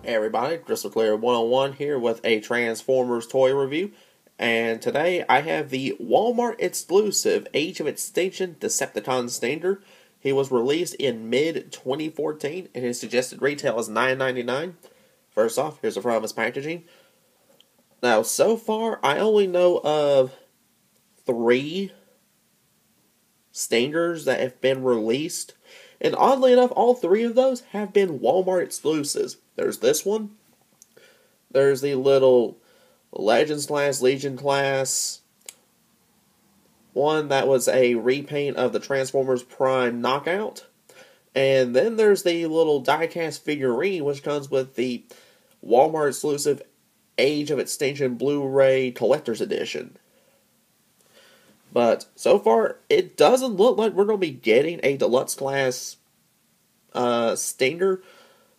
Hey everybody, Crystal Clear 101 here with a Transformers toy review, and today I have the Walmart exclusive Age of Extinction Decepticon Standard. He was released in mid-2014 and his suggested retail is $9.99. First off, here's the front of his packaging. Now, so far I only know of 3 standards that have been released, and oddly enough, all 3 of those have been Walmart exclusives. There's this one. There's the little Legends class, Legion class. One that was a repaint of the Transformers Prime Knockout. And then there's the little diecast figurine, which comes with the Walmart exclusive Age of Extinction Blu-ray Collector's Edition. But so far, it doesn't look like we're going to be getting a deluxe class Stinger.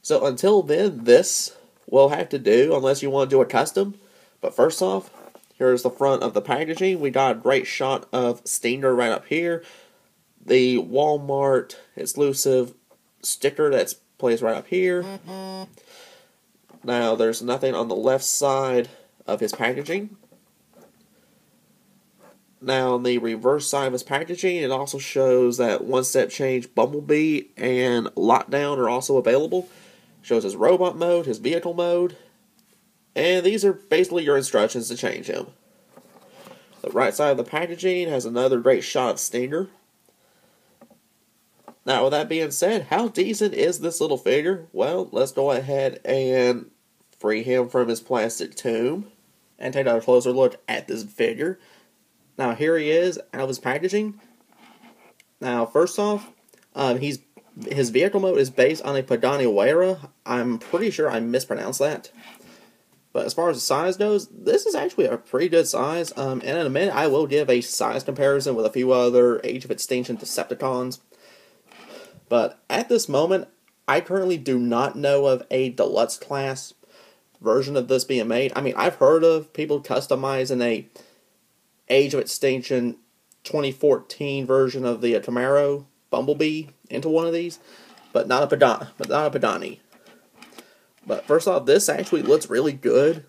So until then, this will have to do, unless you want to do a custom. But first off, here's the front of the packaging. We got a great shot of Stinger right up here. The Walmart exclusive sticker that's placed right up here. Now, there's nothing on the left side of his packaging. Now, on the reverse side of his packaging, it also shows that One Step Change Bumblebee and Lockdown are also available. Shows his robot mode, his vehicle mode, and these are basically your instructions to change him. The right side of the packaging has another great shot of Stinger. Now, with that being said, how decent is this little figure? Well, let's go ahead and free him from his plastic tomb and take a closer look at this figure. Now, here he is out of his packaging. Now, first off, his vehicle mode is based on a Pedaniwera. I'm pretty sure I mispronounced that. But as far as the size goes, this is actually a pretty good size. And in a minute, I will give a size comparison with a few other Age of Extinction Decepticons. But at this moment, I currently do not know of a deluxe class version of this being made. I mean, I've heard of people customizing a Age of Extinction 2014 version of the Camaro Bumblebee into one of these, but not a Pedani. But first off, this actually looks really good.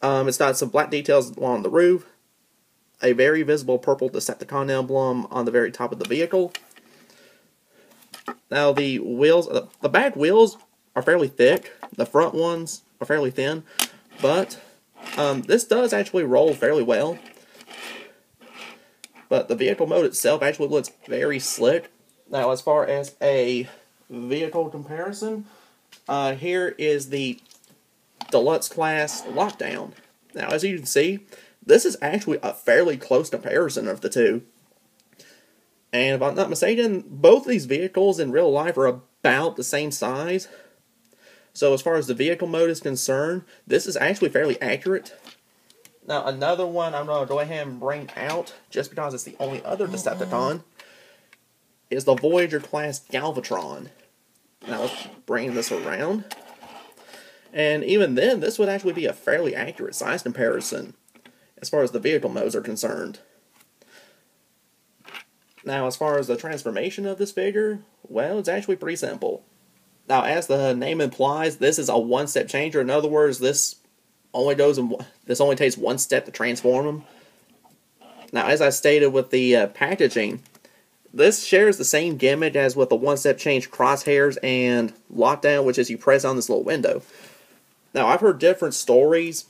It's got some black details along the roof, a very visible purple Decepticon emblem on the very top of the vehicle. Now the wheels, the back wheels are fairly thick. The front ones are fairly thin, but this does actually roll fairly well. But the vehicle mode itself actually looks very slick. Now, as far as a vehicle comparison, here is the Deluxe Class Lockdown. Now, as you can see, this is actually a fairly close comparison of the two. And if I'm not mistaken, both of these vehicles in real life are about the same size. So as far as the vehicle mode is concerned, this is actually fairly accurate. Now, another one I'm going to go ahead and bring out, just because it's the only other Decepticon, is the Voyager class Galvatron. Now, let's bring this around. And even then, this would actually be a fairly accurate size comparison, as far as the vehicle modes are concerned. Now, as far as the transformation of this figure, well, it's actually pretty simple. Now, as the name implies, this is a one-step changer. In other words, this only takes one step to transform him. Now, as I stated with the packaging, this shares the same gimmick as with the one-step change crosshairs and lockdown, which is you press on this little window. Now, I've heard different stories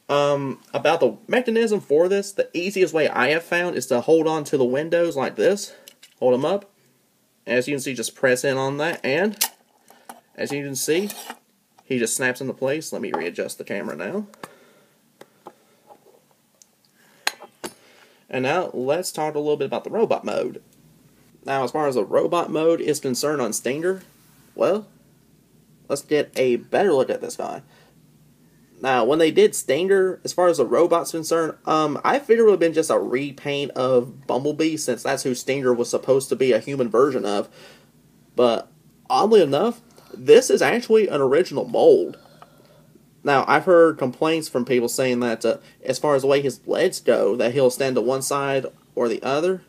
about the mechanism for this. The easiest way I have found is to hold on to the windows like this. Hold them up. As you can see, just press in on that, and as you can see, he just snaps into place. Let me readjust the camera now. And now let's talk a little bit about the robot mode. Now, as far as the robot mode is concerned on Stinger, well, let's get a better look at this guy. Now, when they did Stinger, as far as the robot's concerned, I figured it would have been just a repaint of Bumblebee, since that's who Stinger was supposed to be a human version of. But, oddly enough, this is actually an original mold. Now, I've heard complaints from people saying that as far as the way his legs go, that he'll stand to one side or the other.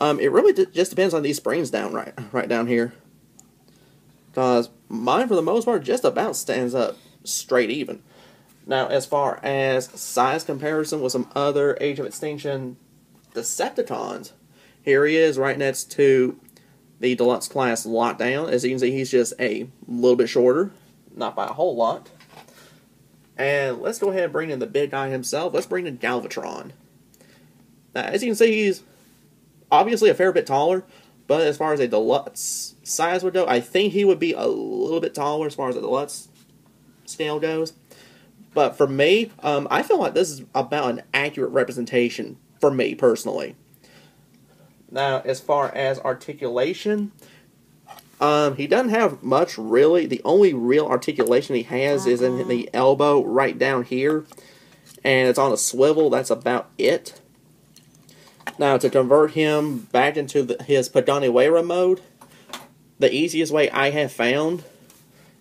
It really just depends on these springs down right down here. Because mine, for the most part, just about stands up straight even. Now, as far as size comparison with some other Age of Extinction Decepticons, here he is right next to the Deluxe Class Lockdown. As you can see, he's just a little bit shorter, not by a whole lot. And let's go ahead and bring in the big guy himself. Let's bring in Galvatron. Now, as you can see, he's obviously a fair bit taller, but as far as a Deluxe size would go, I think he would be a little bit taller as far as the Deluxe scale goes. But for me, I feel like this is about an accurate representation for me, personally. Now, as far as articulation, he doesn't have much, really. The only real articulation he has is in the elbow right down here. And it's on a swivel. That's about it. Now, to convert him back into his Padaniwera mode, the easiest way I have found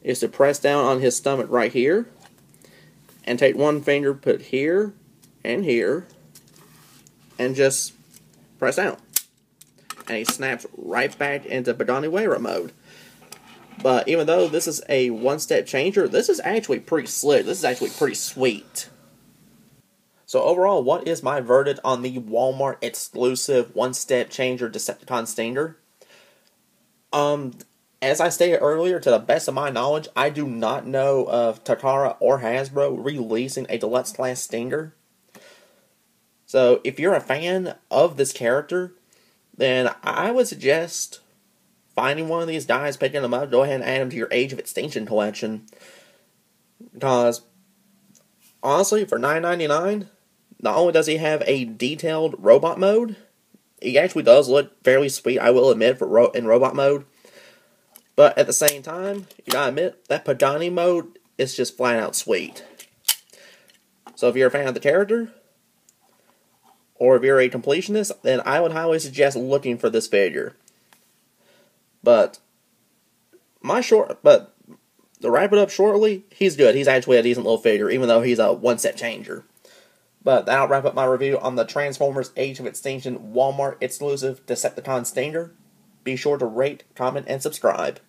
is to press down on his stomach right here. And take one finger, put here, and just press down. And he snaps right back into Padaniwera mode. But even though this is a one-step changer, this is actually pretty slick. This is actually pretty sweet. So overall, what is my verdict on the Walmart exclusive one-step changer Decepticon Stinger? As I stated earlier, to the best of my knowledge, I do not know of Takara or Hasbro releasing a Deluxe Class Stinger. So, if you're a fan of this character, then I would suggest finding one of these guys, picking them up, go ahead and add them to your Age of Extinction collection. Because, honestly, for $9.99, not only does he have a detailed robot mode, he actually does look fairly sweet, I will admit, in robot mode. But at the same time, you gotta admit, that Padani mode is just flat out sweet. So if you're a fan of the character, or if you're a completionist, then I would highly suggest looking for this figure. But to wrap it up shortly, he's good. He's actually a decent little figure, even though he's a one-step changer. But that'll wrap up my review on the Transformers Age of Extinction Walmart exclusive Decepticon Stinger. Be sure to rate, comment, and subscribe.